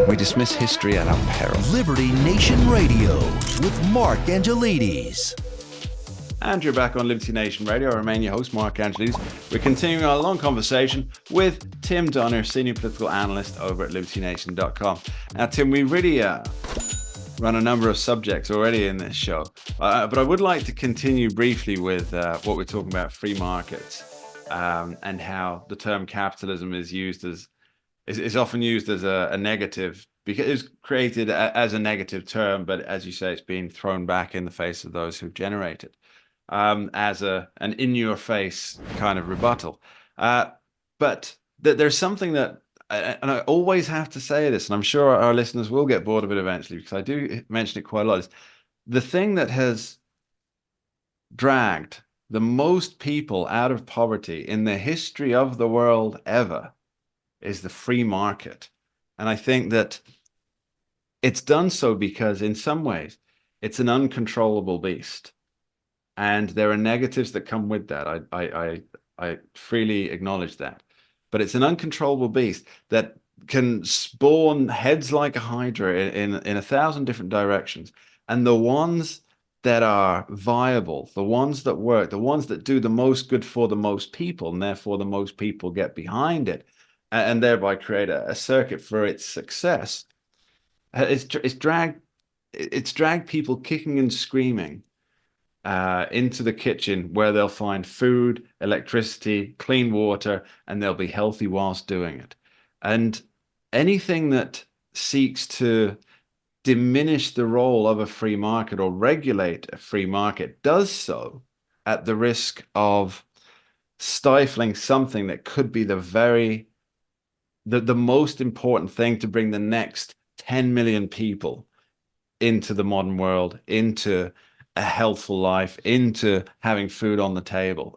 We dismiss history at our peril. Liberty Nation Radio with Mark Angelides. And you're back on Liberty Nation Radio. I remain your host, Mark Angelides. We're continuing our long conversation with Tim Donner, Senior Political Analyst over at libertynation.com. Now, Tim, we really run a number of subjects already in this show, but I would like to continue briefly with what we're talking about, free markets, and how the term capitalism is used as is often used as a negative, because it's created as a negative term, but as you say, it's being thrown back in the face of those who generate it. As an in-your-face kind of rebuttal. But there's something that, and I always have to say this, and I'm sure our listeners will get bored of it eventually, because I do mention it quite a lot, is the thing that has dragged the most people out of poverty in the history of the world ever is the free market. And I think that it's done so because in some ways it's an uncontrollable beast. And there are negatives that come with that. I freely acknowledge that. But it's an uncontrollable beast that can spawn heads like a hydra in 1,000 different directions. And the ones that are viable, the ones that work, the ones that do the most good for the most people, and therefore the most people get behind it, and thereby create a circuit for its success, it's dragged people kicking and screaming into the kitchen, where they'll find food, electricity, clean water, and they'll be healthy whilst doing it. And anything that seeks to diminish the role of a free market or regulate a free market does so at the risk of stifling something that could be the most important thing to bring the next 10 million people into the modern world, into a healthful life, into having food on the table.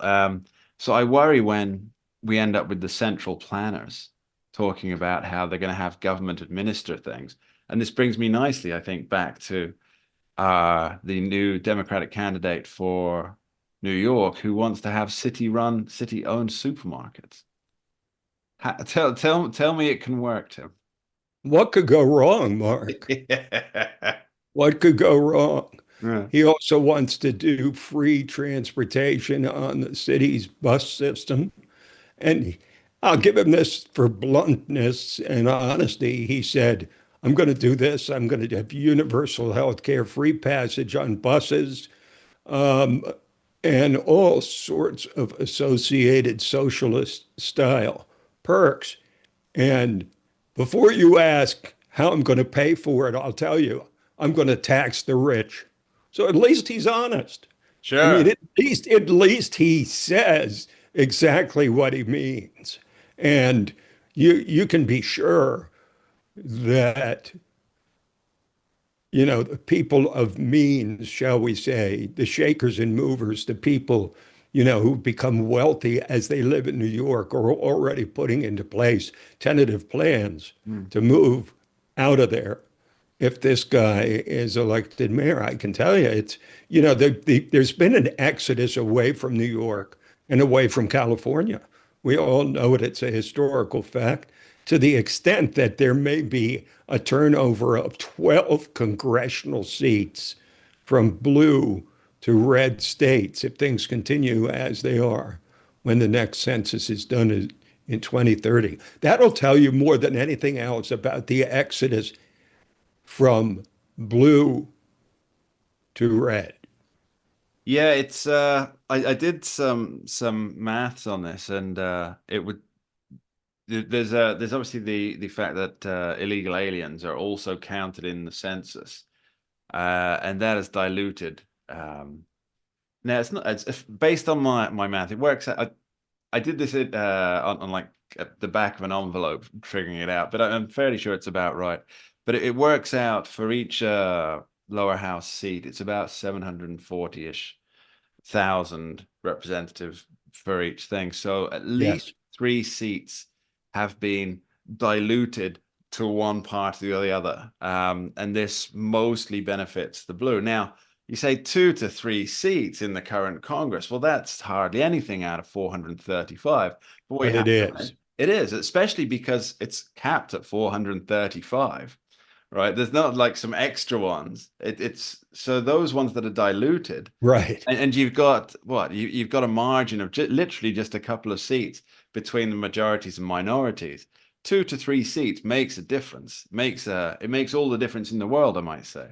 So I worry when we end up with the central planners talking about how they're going to have government administer things. And this brings me nicely, I think, back to the new Democratic candidate for New York, who wants to have city-run, city-owned supermarkets. Tell me it can work, Tim. What could go wrong, Mark? Yeah. What could go wrong? Yeah. He also wants to do free transportation on the city's bus system. And I'll give him this for bluntness and honesty. He said, I'm going to do this. I'm going to have universal health care, free passage on buses, and all sorts of associated socialist style perks. And before you ask how I'm going to pay for it, I'll tell you, I'm going to tax the rich. So at least he's honest. Sure. I mean, at least he says exactly what he means. And you can be sure that, the people of means, shall we say, the shakers and movers, the people, who become wealthy as they live in New York, are already putting into place tentative plans to move out of there. If this guy is elected mayor, I can tell you it's, there's been an exodus away from New York and away from California. We all know it. It's a historical fact, to the extent that there may be a turnover of 12 congressional seats from blue to red states if things continue as they are when the next census is done in 2030. That'll tell you more than anything else about the exodus from blue to red. Yeah, it's I did some maths on this, and there's obviously the fact that illegal aliens are also counted in the census, and that is diluted. Now it's based on my math. It works out. I did this on like at the back of an envelope, figuring it out, but I'm fairly sure it's about right. But it works out for each lower house seat, it's about 740-ish thousand representatives for each thing. So at least 3 seats have been diluted to one party or the other. And this mostly benefits the blue. Now, you say 2 to 3 seats in the current Congress. Well, that's hardly anything out of 435. But But it is. It is, especially because it's capped at 435, right? There's not like some extra ones. It's so those ones that are diluted, Right. and you've got what? You've got a margin of literally just a couple of seats between the majorities and minorities. 2 to 3 seats makes a difference. It makes all the difference in the world, I might say.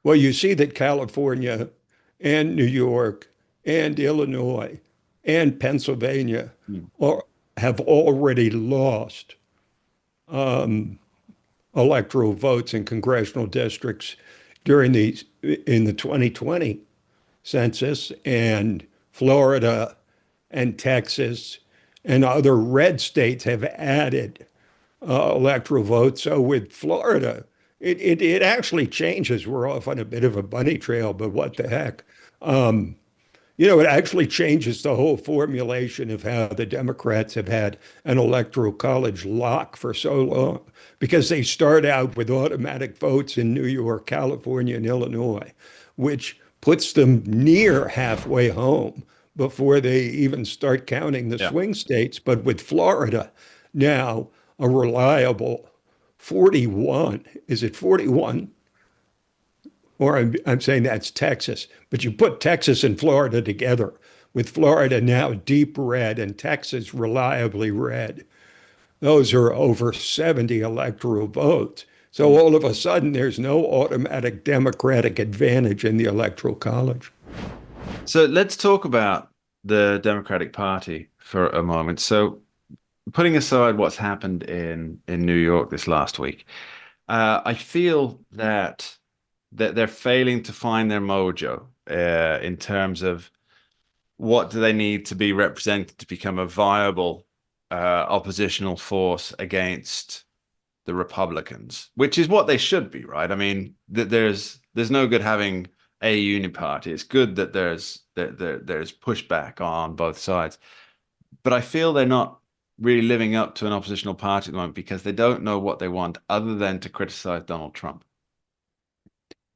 Well, you see that California and New York and Illinois and Pennsylvania Hmm. are, have already lost electoral votes in congressional districts during in the 2020 census, and Florida and Texas and other red states have added electoral votes. So with Florida, it actually changes. We're off on a bit of a bunny trail, but what the heck? It actually changes the whole formulation of how the Democrats have had an electoral college lock for so long, because they start out with automatic votes in New York, California, and Illinois, which puts them near halfway home before they even start counting the Yeah. swing states. But with Florida now, a reliable 41, is it 41? Or I'm saying that's Texas, but you put Texas and Florida together, with Florida now deep red and Texas reliably red. Those are over 70 electoral votes. So all of a sudden, there's no automatic Democratic advantage in the Electoral College. So let's talk about the Democratic Party for a moment. So putting aside what's happened in New York this last week, I feel that they're failing to find their mojo in terms of what do they need to be represented to become a viable oppositional force against the Republicans, which is what they should be, right? I mean, there's no good having a uniparty. It's good that there's pushback on both sides, but I feel they're not really living up to an oppositional party at the moment because they don't know what they want other than to criticize Donald Trump.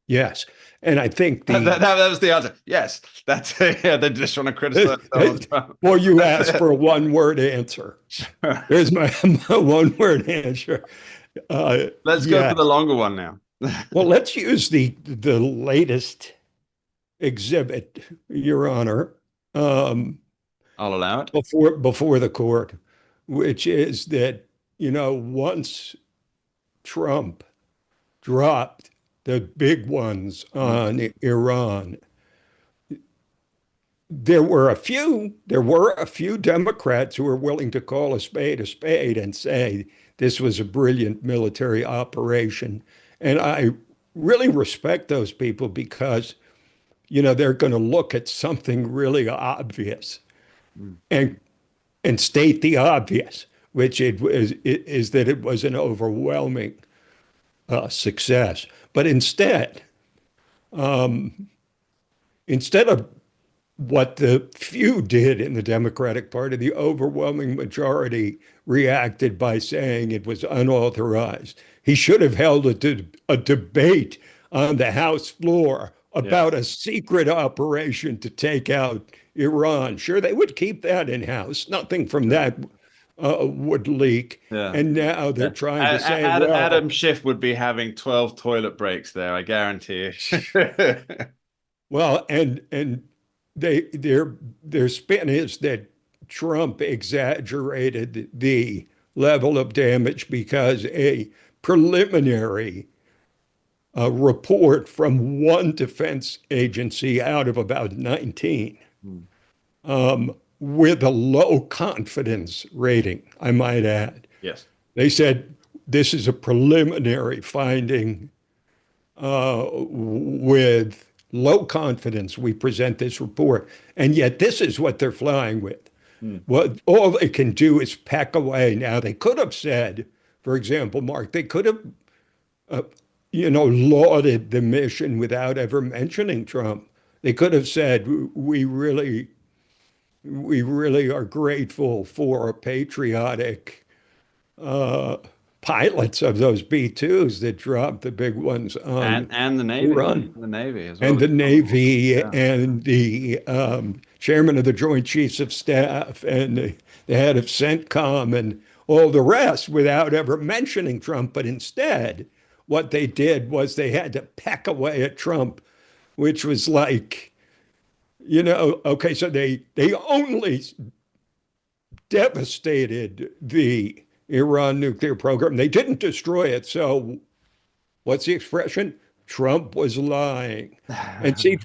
Yes. And I think That was the answer. Yes, that's yeah. They just want to criticize Donald Trump. well, you That's asked it. for a one-word answer. Sure. There's my one-word answer. Let's go for Yes. the longer one now. Well, let's use the latest exhibit, Your Honor, um, I'll allow it. before the court, which is that, once Trump dropped the big ones Mm. on Iran, there were a few Democrats who were willing to call a spade and say this was a brilliant military operation. And I really respect those people because, they're going to look at something really obvious Mm. and state the obvious, which is that it was an overwhelming success. But instead of what the few did in the Democratic Party, the overwhelming majority reacted by saying it was unauthorized. He should have held a debate on the House floor Yeah. about a secret operation to take out Iran. Sure, they would keep that in house. Nothing from that would leak. Yeah. And now they're trying to say, Adam well, Schiff would be having 12 toilet breaks there, I guarantee you. well, and their spin is that Trump exaggerated the level of damage because a preliminary report from one defense agency out of about 19, Hmm. with a low confidence rating, I might add. Yes. They said this is a preliminary finding with low confidence. We present this report, and yet this is what they're flying with. Hmm. What all they can do is pack away. Now they could have said, for example, Mark, they could have, lauded the mission without ever mentioning Trump. They could have said, we really are grateful for patriotic pilots of those B-2s that dropped the big ones on And the Navy. Iran, The Navy as well. and the Navy Yeah. and the chairman of the Joint Chiefs of Staff and the head of CENTCOM and all the rest without ever mentioning Trump. But instead, what they did was they had to peck away at Trump, which was like, okay, so they only devastated the Iran nuclear program. They didn't destroy it. So what's the expression? Trump was lying. And see,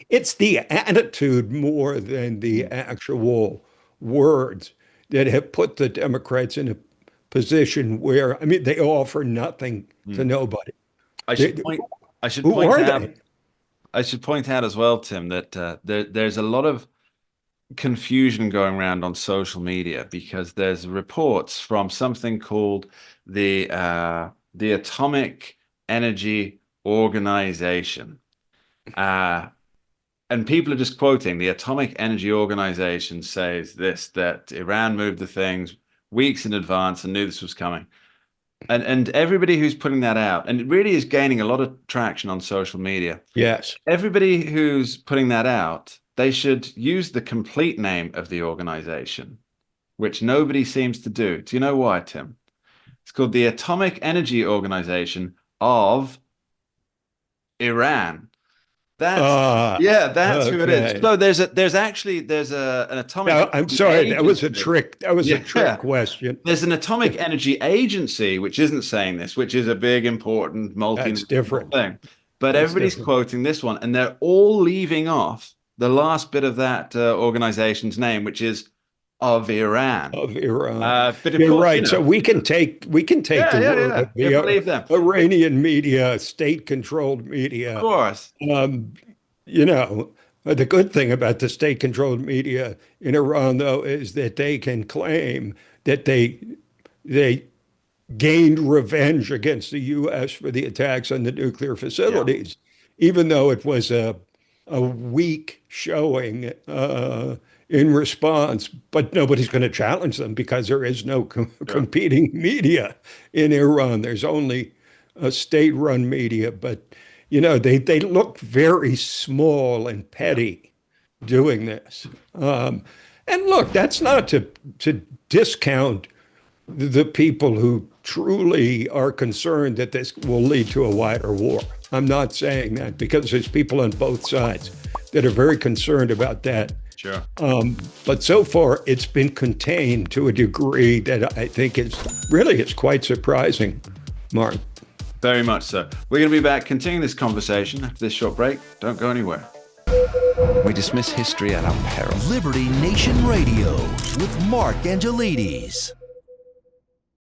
it's the attitude more than the actual words that have put the Democrats in a position where, I mean, they offer nothing to nobody. I should point out as well, Tim, that there's a lot of confusion going around on social media because there's reports from something called the Atomic Energy Organization, and people are just quoting the Atomic Energy Organization says that Iran moved the things weeks in advance and knew this was coming, and everybody who's putting that out, and it really is gaining a lot of traction on social media. Yes, everybody who's putting that out, they should use the complete name of the organization, which nobody seems to do. Do you know why, Tim? It's called the Atomic Energy Organization of Iran. That's who it is. So there's an atomic. No, I'm sorry, agency. that was a trick. That was a trick question. There's an Atomic Energy Agency which isn't saying this, which is a big, important, multi-different thing. But that's everybody's quoting this one, and they're all leaving off the last bit of that organization's name, which is of Iran. Of Iran. But of You're course, right. So we can take the word of the Iranian media, state-controlled media. Of course. The good thing about the state-controlled media in Iran, though, is that they can claim that they gained revenge against the U.S. for the attacks on the nuclear facilities, even though it was a weak showing in response. But nobody's going to challenge them because there is no competing media in Iran. There's only a state-run media. But, they look very small and petty doing this. And look, that's not to discount the people who truly are concerned that this will lead to a wider war. I'm not saying that, because there's people on both sides that are very concerned about that. Sure. But so far, it's been contained to a degree that I think is quite surprising, Mark. Very much so. We're going to be back continuing this conversation after this short break. Don't go anywhere. We dismiss history at our peril. Liberty Nation Radio with Mark Angelides.